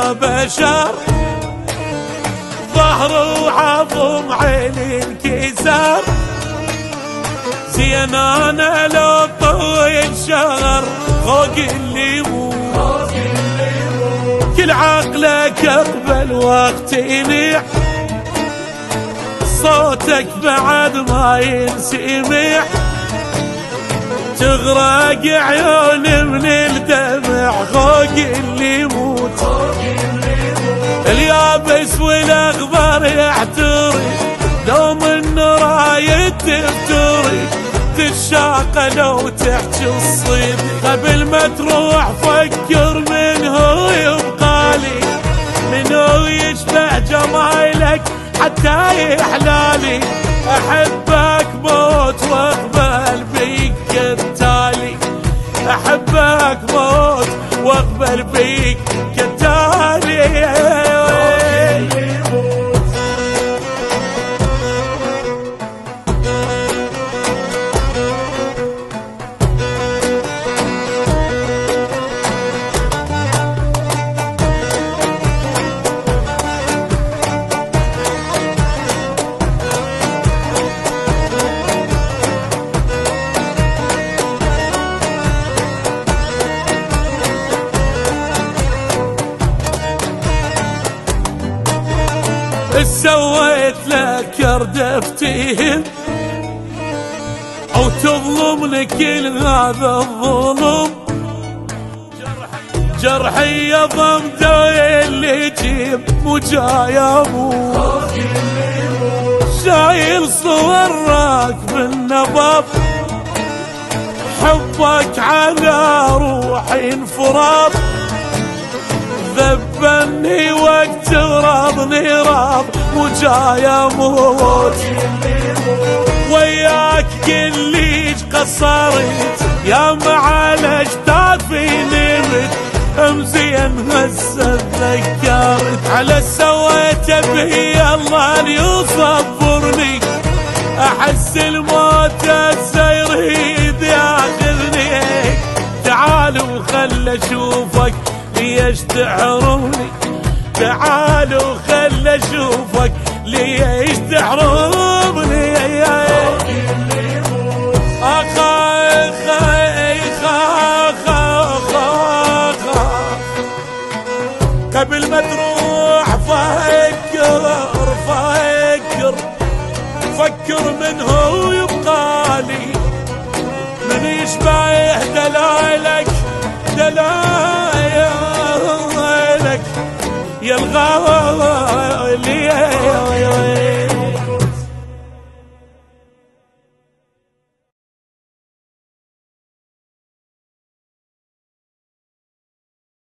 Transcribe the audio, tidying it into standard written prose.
يا بشر، ظهر وعظم عيني انكسر. زين انا لو طويل شهر فوق اللي يموت، كل عقلك اقبل وقت ينيح، صوتك بعد ما ينسمع، تغرق عيوني من الدمع فوق اللي يموت. اليابس والاخضر يحتري دوم النرايد تفتري، تتشاق لو تحكي الصيد قبل ما تروح فكر من هو يبقالي، من هو يشبه جمايلك حتى يحلالي. احبك موت واقبل بيك كالتالي، احبك موت واقبل بيك كالتالي. سويت لك يردفتهم او تظلمني كل هذا الظلم، جرحي يضم دوي اللي يجيب مجايبه، شايل صورك بالنبض، حبك على روحي انفرض، ذبني وقت رضني رض وجاي اموت. وياك كل ليش قصرت يا معالج تافي نمت، مزين هسه تذكرت على سويته به الله ليصبرني، احس الموت هسه يريد ياخذني. تعالوا خل اشوفك ليش تحرمني، تعالوا خل اشوفك ليش تحرمني. قبل ما تروح فكر من هو يبقالي، من يشبه دلالك دلالك يا الغالي.